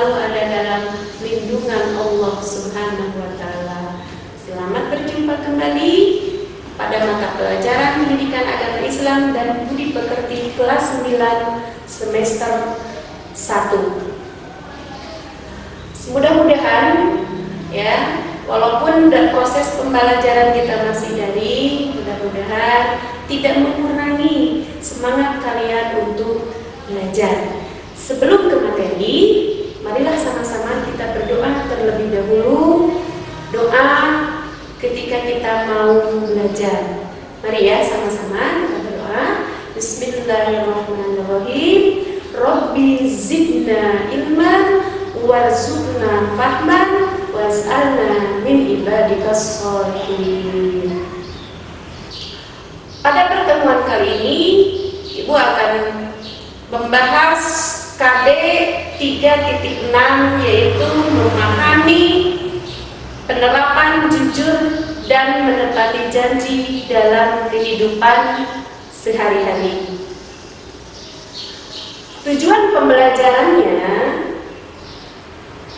selalu ada dalam lindungan Allah Subhanahu wa Ta'ala. Selamat berjumpa kembali pada mata pelajaran Pendidikan Agama Islam dan Budi Pekerti kelas 9 semester 1. Mudah-mudahan ya, walaupun proses pembelajaran kita masih daring, mudah-mudahan tidak mengurangi semangat kalian untuk belajar. Sebelum ke materi, marilah sama-sama kita berdoa terlebih dahulu. Doa ketika kita mau belajar. Mari ya sama-sama kita berdoa. Bismillahirrahmanirrahim. Rabbi zidna ilman warzuqna fahman waj'alna min ibadikas sholihin. Pada pertemuan kali ini, Ibu akan membahas KB 3.6, yaitu memahami penerapan jujur dan menepati janji dalam kehidupan sehari-hari. Tujuan pembelajarannya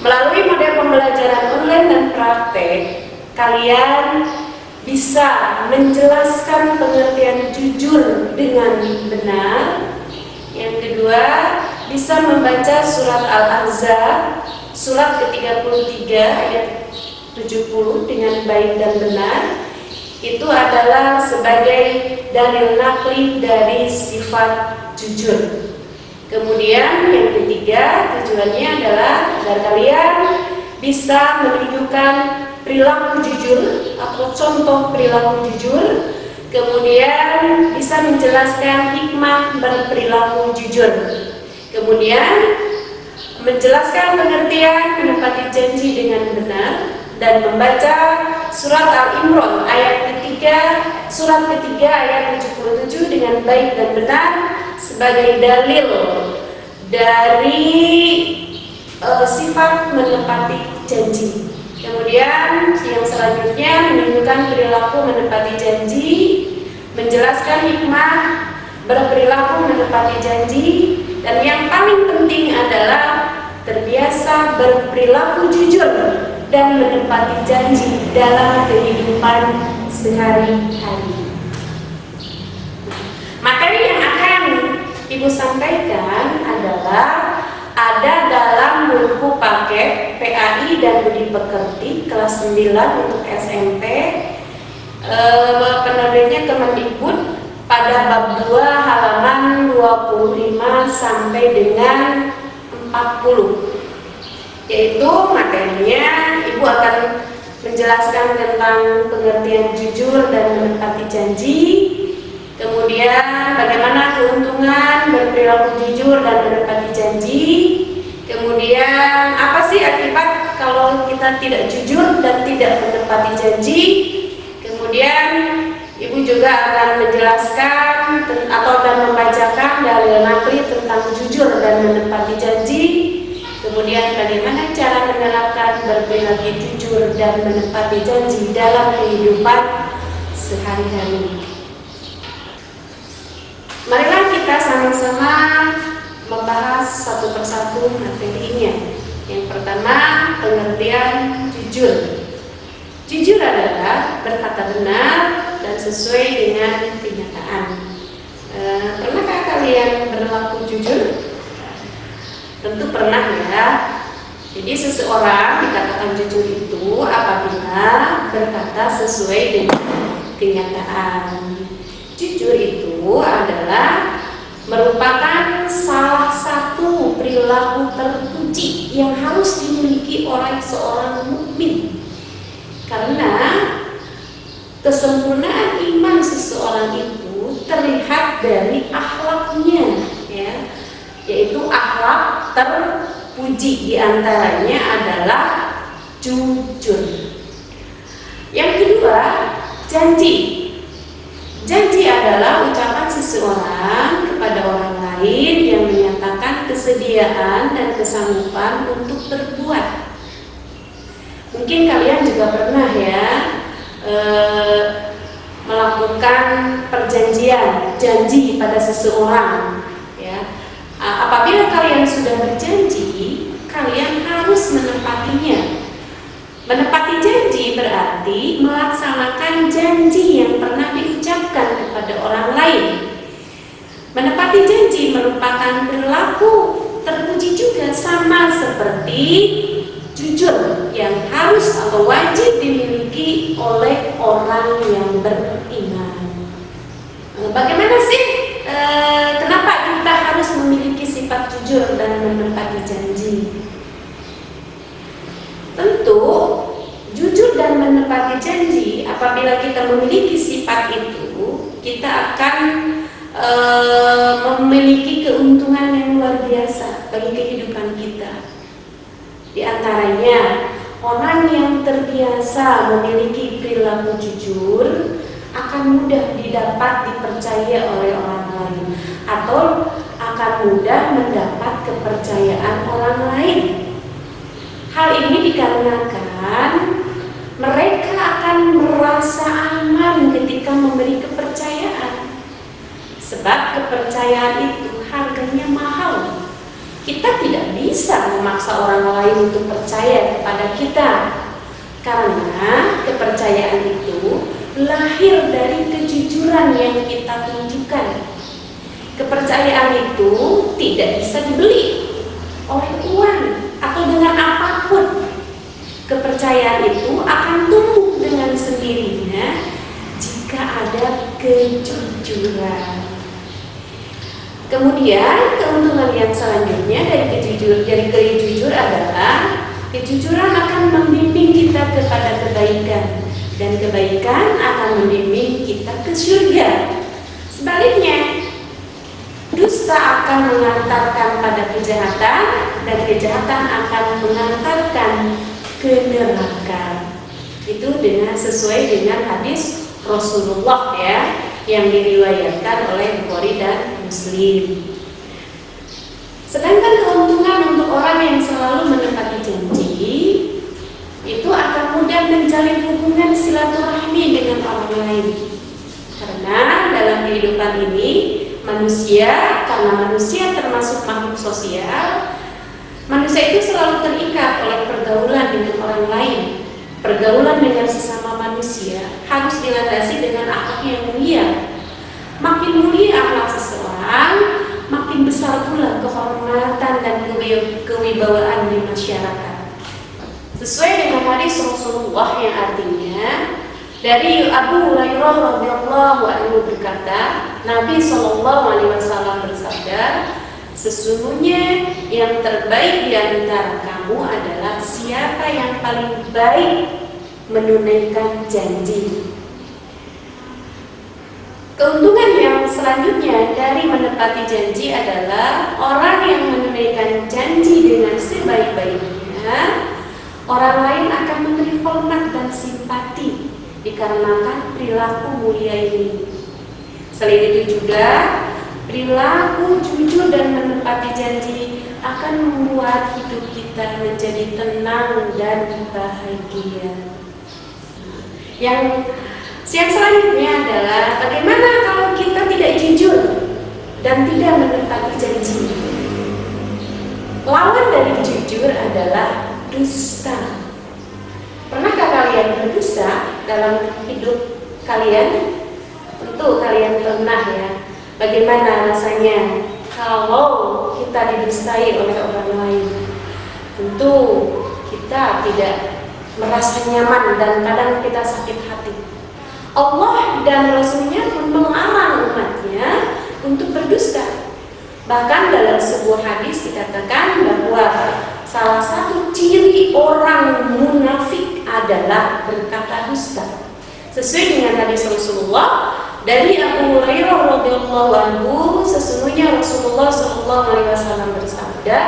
melalui model pembelajaran online dan praktek, kalian bisa menjelaskan pengertian jujur dengan benar. Yang kedua, bisa membaca surat Al-Ahzab surat ke-33 ayat 70 dengan baik dan benar. Itu adalah sebagai dalil nakli dari sifat jujur. Kemudian yang ketiga, tujuannya adalah agar kalian bisa menunjukkan perilaku jujur atau contoh perilaku jujur. Kemudian bisa menjelaskan hikmah berperilaku jujur. Kemudian menjelaskan pengertian menepati janji dengan benar dan membaca surat Al-Imran ayat ketiga, surat ketiga ayat 77 dengan baik dan benar sebagai dalil dari sifat menepati janji. Kemudian yang selanjutnya menunjukkan perilaku menepati janji, menjelaskan hikmah berperilaku menepati janji, dan yang paling penting adalah terbiasa berperilaku jujur dan menepati janji dalam kehidupan sehari-hari. Materi yang akan Ibu sampaikan adalah ada dalam buku paket PAI dan Budi Pekerti kelas 9 untuk SMP. Penerbitnya Kemendikbud pada bab 2 halaman 25 sampai dengan 40. Yaitu materinya Ibu akan menjelaskan tentang pengertian jujur dan menepati janji. Kemudian bagaimana keuntungan berperilaku jujur dan menepati janji. Kemudian apa sih akibat kalau kita tidak jujur dan tidak menepati janji. Kemudian Ibu juga akan menjelaskan atau membacakan dalil nakli tentang jujur dan menepati janji. Kemudian bagaimana cara menerapkan berperilaku jujur dan menepati janji dalam kehidupan sehari-hari. Marilah kita sama-sama membahas satu persatu materinya. Yang pertama, pengertian jujur. Jujur adalah berkata benar dan sesuai dengan kenyataan. Pernahkah kalian berlaku jujur? Tentu pernah ya. Jadi seseorang dikatakan jujur itu apabila berkata sesuai dengan kenyataan. Jujur itu adalah merupakan salah satu perilaku terpuji yang harus dimiliki oleh seorang mukmin. Karena kesempurnaan iman seseorang itu terlihat dari akhlaknya, ya, yaitu akhlak terpuji diantaranya adalah jujur. Yang kedua, janji. Janji adalah ucapan seseorang kepada orang lain yang menyatakan kesediaan dan kesanggupan untuk berbuat. Mungkin kalian juga pernah ya melakukan perjanjian, janji pada seseorang. Ya, apabila kalian sudah berjanji, orang yang harus menepatinya. Menepati janji berarti melaksanakan janji yang pernah diucapkan kepada orang lain. Menepati janji merupakan perilaku terpuji juga, sama seperti jujur yang harus atau wajib dimiliki oleh orang yang beriman. Bagaimana sih kenapa kita harus memiliki sifat jujur dan menepati janji? Tentu jujur dan menepati janji, apabila kita memiliki sifat itu, kita akan memiliki keuntungan yang luar biasa bagi kehidupan kita. Di antaranya, orang yang terbiasa memiliki perilaku jujur akan mudah dipercaya oleh orang lain, atau akan mudah mendapat kepercayaan orang lain. Hal ini dikarenakan mereka akan merasa aman ketika memberi kepercayaan. Sebab kepercayaan itu harganya mahal. Kita tidak bisa memaksa orang lain untuk percaya kepada kita, karena kepercayaan itu lahir dari kejujuran yang kita tunjukkan. Kepercayaan itu tidak bisa dibeli oleh uang atau dengan apapun. Kepercayaan itu akan tumbuh dengan sendirinya jika ada kejujuran. Kemudian keuntungan yang selanjutnya dari kejujur adalah kejujuran akan membimbing kita kepada kebaikan, dan kebaikan akan membimbing kita ke surga. Sebaliknya, dusta akan mengantarkan pada kejahatan, dan kejahatan akan mengantarkan ke neraka. Itu sesuai dengan hadis Rasulullah yang diriwayatkan oleh Bukhari dan Muslim. Sedangkan keuntungan untuk orang yang selalu menepati janji, itu akan mudah menjalin hubungan silaturahmi dengan orang lain. Karena dalam kehidupan ini karena manusia termasuk makhluk sosial, manusia itu selalu terikat oleh pergaulan dengan orang lain. Pergaulan dengan sesama manusia harus dilandasi dengan akhlak yang mulia. Makin mulia akhlak seseorang, makin besar pula kehormatan dan kewibawaan di masyarakat. Sesuai dengan hadis Rasulullah yang artinya, dari Abu Hurairah radhiyallahu anhu berkata, Nabi SAW bersabda, sesungguhnya yang terbaik di antara kamu adalah siapa yang paling baik menunaikan janji. Keuntungan yang selanjutnya dari menepati janji adalah orang yang menunaikan janji dengan sebaik-baiknya, orang lain akan memberi hormat dan simpati dikarenakan perilaku mulia ini. Selain itu juga, perilaku jujur dan menepati janji akan membuat hidup kita menjadi tenang dan bahagia. Yang selanjutnya adalah bagaimana kalau kita tidak jujur dan tidak menepati janji. Lawan dari jujur adalah dusta. Pernahkah kalian berdusta dalam hidup kalian? Tentu kalian pernah ya. Bagaimana rasanya kalau kita didustai oleh orang lain? Tentu kita tidak merasa nyaman dan kadang kita sakit hati. Allah dan Rasul-Nya pun melarang umatnya untuk berdusta. Bahkan dalam sebuah hadis dikatakan bahwa salah satu ciri orang munafik adalah berkata dusta. Sesuai dengan hadis Rasulullah dari Abu Hurairah radhiyallahu anhu, sesungguhnya Rasulullah SAW bersabda,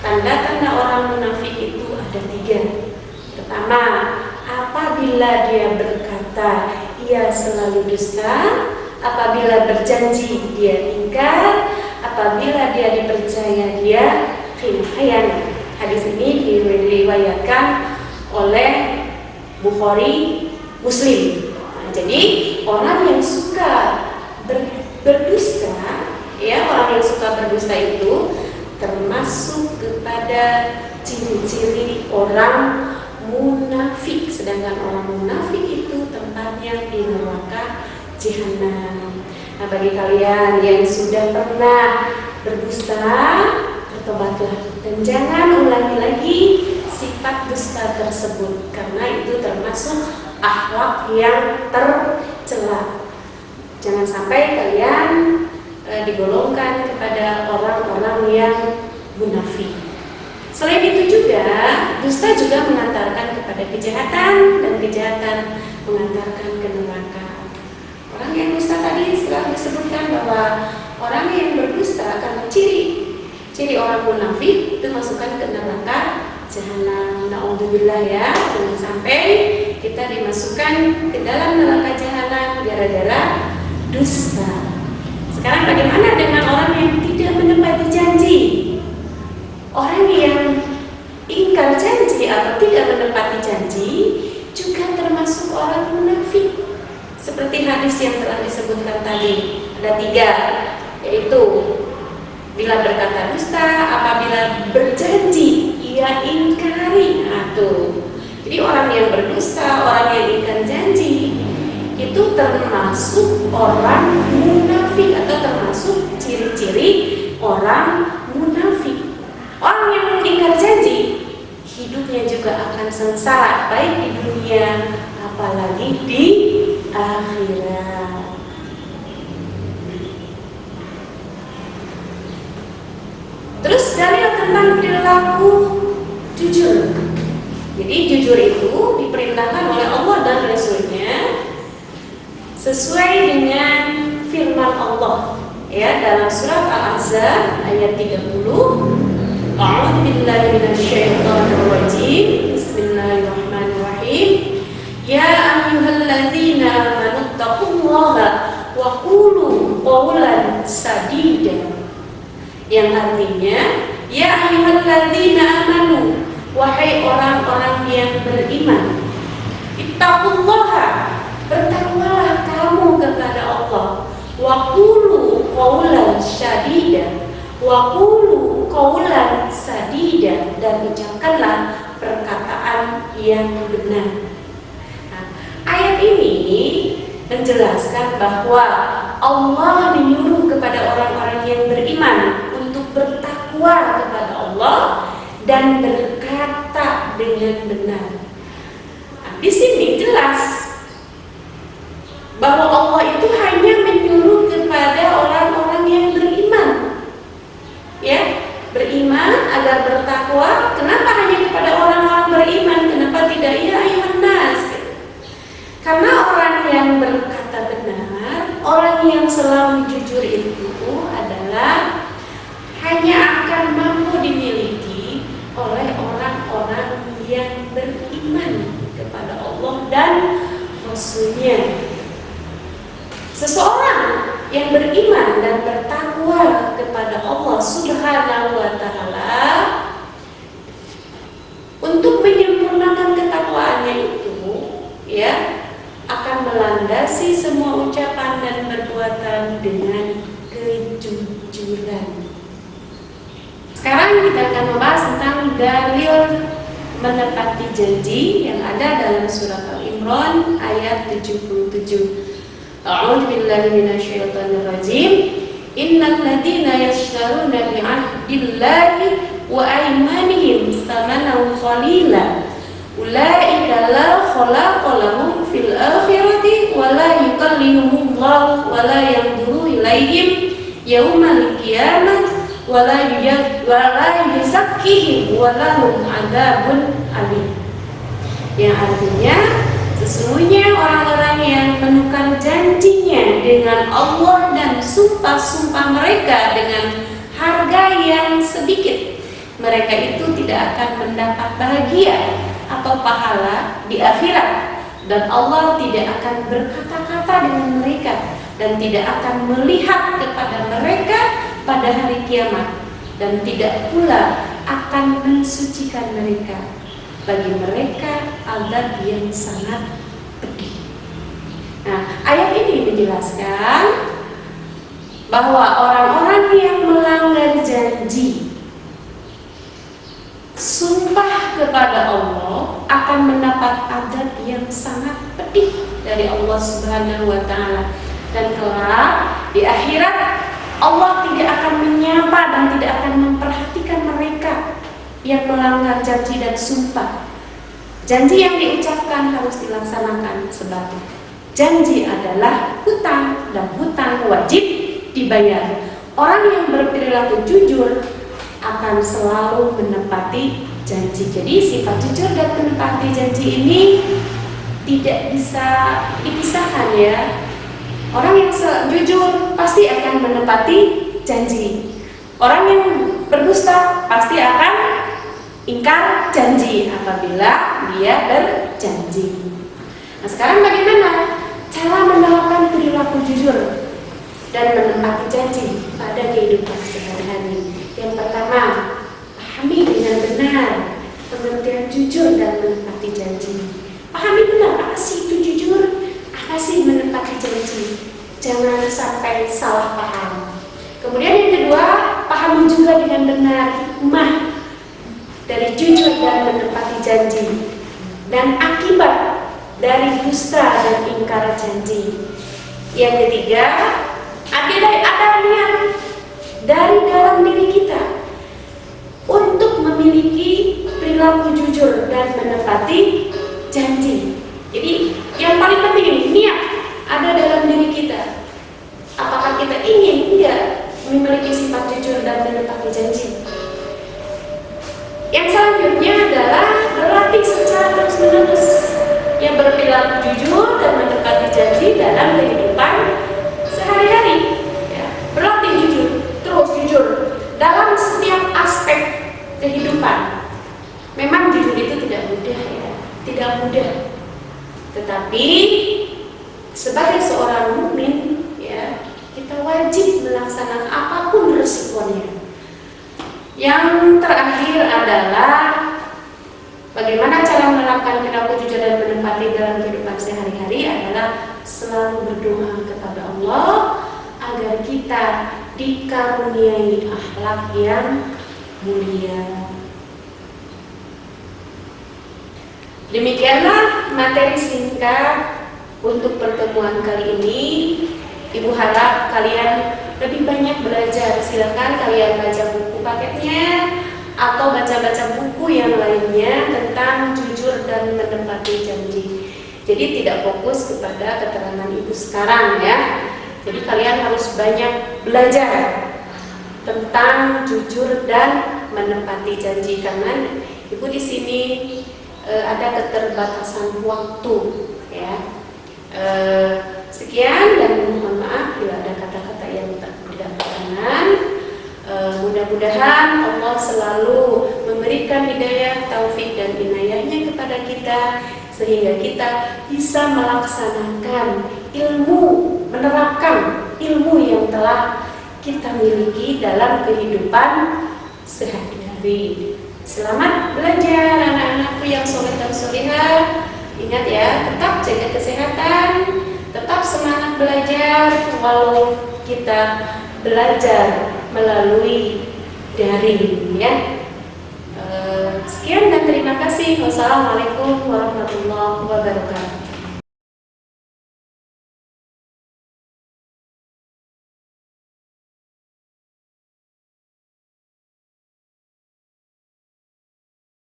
tanda-tanda orang munafik itu ada 3. Pertama, apabila dia berkata, ia selalu dusta. Apabila berjanji, dia ingkar. Apabila dia dipercaya, dia khianat. Hadis ini diriwayatkan oleh Bukhari, Muslim. Jadi orang yang suka berdusta, orang yang suka berdusta itu termasuk kepada ciri-ciri orang munafik. Sedangkan orang munafik itu tempatnya di neraka jahanam. Nah, bagi kalian yang sudah pernah berdusta, bertobatlah dan jangan ulangi lagi sifat dusta tersebut, karena itu termasuk akhlak yang tercela. Jangan sampai kalian digolongkan kepada orang-orang yang munafik. Selain itu juga, dusta juga mengantarkan kepada kejahatan, dan kejahatan mengantarkan ke neraka. Orang yang dusta tadi setelah disebutkan bahwa orang yang berdusta karena ciri orang munafik itu masukkan ke neraka jahanam. Na'udzubillah ya, jangan sampai kita dimasukkan ke dalam neraka jahanam gara-gara dusta. Sekarang bagaimana dengan orang yang tidak menepati janji? Orang yang ingkar janji atau tidak menepati janji juga termasuk orang munafik. Seperti hadis yang telah disebutkan tadi, ada 3, yaitu bila berkata dusta, apabila berjanji ia ingkari. Nah, tuh. Jadi orang yang berdusta, orang yang ingkar janji itu termasuk orang munafik atau termasuk ciri-ciri orang munafik. Orang yang ingkar janji hidupnya juga akan sengsara, baik di dunia apalagi di akhirat. Terus dalil tentang perilaku jujur. Jadi jujur itu diperintahkan oleh Allah dan Rasul-Nya sesuai dengan firman Allah ya dalam surat Al-Ahzab ayat 30. A'udzu billahi minasyaitonir rajim. Bismillahirrahmanirrahim. Ya ayyuhalladzina amanu taqullaha wa qulu qawlan sadida. Yang artinya, ya ayyuhalladzina amanu, wahai orang-orang yang beriman, ittaqullaha, bertakwalah kamu kepada Allah, wa qulu qawlan sadida, wa qulu qawlan sadida, dan ucapkanlah perkataan yang benar. Nah, ayat ini menjelaskan bahwa Allah menyuruh kepada orang-orang yang beriman untuk bertakwa kepada Allah dan berkata dengan benar. Nah, di sini jelas bahwa Allah itu hanya menyuruh kepada orang-orang yang beriman, ya, beriman agar bertakwa. Kenapa hanya kepada orang-orang beriman? Kenapa tidak ya ayuhan nas? Karena orang yang berkata benar, orang yang selalu jujur itu adalah hanya akan mampu dimiliki oleh orang-orang yang beriman kepada Allah dan Rasul-Nya. Seseorang yang beriman dan bertakwa kepada Allah Subhanahu wa Ta'ala, untuk menyempurnakan ketakwaannya itu, ya, akan melandasi semua ucapan dan perbuatan dengan kejujuran. Sekarang kita akan membahas tentang dalil menepati janji yang ada dalam surat Al-Imran ayat 77. A'udzu billahi minasyaitonir rajim. Innal ladzina yashtaruna bi'ahdillahi wa aymanihim tsamanan qalila ulaika la khalaqa lahum fil akhirati wa la yukallimuhumullahu wa la yanzuru ilaihim yaumal qiyamah wa la yuzakkihim wa lahum adzabun alim. Yang artinya, sesungguhnya orang-orang yang menukar janjinya dengan Allah dan sumpah-sumpah mereka dengan harga yang sedikit, mereka itu tidak akan mendapat bahagia atau pahala di akhirat, dan Allah tidak akan berkata-kata dengan mereka dan tidak akan melihat kepada mereka pada hari kiamat, dan tidak pula akan mensucikan mereka. Bagi mereka azab yang sangat pedih. Nah, ayat ini menjelaskan bahwa orang-orang yang melanggar janji sumpah kepada Allah akan mendapat adab yang sangat pedih dari Allah Subhanahu wa taala. Dan kelak di akhirat Allah tidak akan menyapa dan tidak akan memperhatikan mereka yang melanggar janji dan sumpah. Janji yang diucapkan harus dilaksanakan, sebab janji adalah hutang dan hutang wajib dibayar. Orang yang berperilaku jujur akan selalu menepati janji. Jadi sifat jujur dan menepati janji ini tidak bisa dipisahkan ya. Orang yang jujur pasti akan menepati janji. Orang yang berdusta pasti akan ingkar janji apabila dia berjanji. Nah, sekarang bagaimana cara menerapkan perilaku jujur dan menepati janji pada kehidupan sehari-hari? Yang pertama, pahami dengan benar pengertian jujur dan menepati janji. Pahami benar apa sih itu jujur, apa sih menepati janji. Jangan sampai salah paham. Kemudian yang kedua, pahami juga dengan benar hikmah dari jujur dan menepati janji dan akibat dari dusta dan ingkar janji. Yang ketiga, ada niat dari dalam diri kita untuk memiliki perilaku jujur dan menepati janji. Jadi yang paling penting ini niat ada dalam diri kita. Apakah kita ingin memiliki sifat jujur dan menepati janji? Yang selanjutnya adalah berlatih secara terus-menerus yang berperilaku jujur dan menepati janji dalam kehidupan sehari-hari. Ya, berlatih terus jujur dalam setiap aspek kehidupan. Memang jujur itu tidak mudah ya, tidak mudah. Tetapi sebagai seorang mukmin ya, kita wajib melaksanakan apapun resikonya. Yang terakhir adalah bagaimana cara menerapkan perilaku jujur dan menepati dalam kehidupan sehari-hari adalah selalu berdoa kepada Allah agar kita dikaruniai akhlak yang mulia. Demikianlah materi singkat untuk pertemuan kali ini. Ibu harap kalian lebih banyak belajar. Silakan kalian baca buku paketnya atau baca-baca buku yang lainnya tentang jujur dan menepati janji. Jadi tidak fokus kepada keterangan ibu sekarang ya. Jadi kalian harus banyak belajar tentang jujur dan menepati janji, karena ibu di sini ada keterbatasan waktu ya. Sekian dan mohon maaf bila ada kata-kata yang tidak berkenan. Mudah-mudahan Allah selalu memberikan hidayah, taufik dan inayahnya kepada kita sehingga kita bisa melaksanakan ilmu, menerapkan ilmu yang telah kita miliki dalam kehidupan sehari-hari. Selamat belajar anak-anakku yang soleh dan solehah. Ingat ya, tetap jaga kesehatan, tetap semangat belajar walau kita belajar melalui daring ya. Sekian dan terima kasih. Wassalamualaikum warahmatullahi wabarakatuh.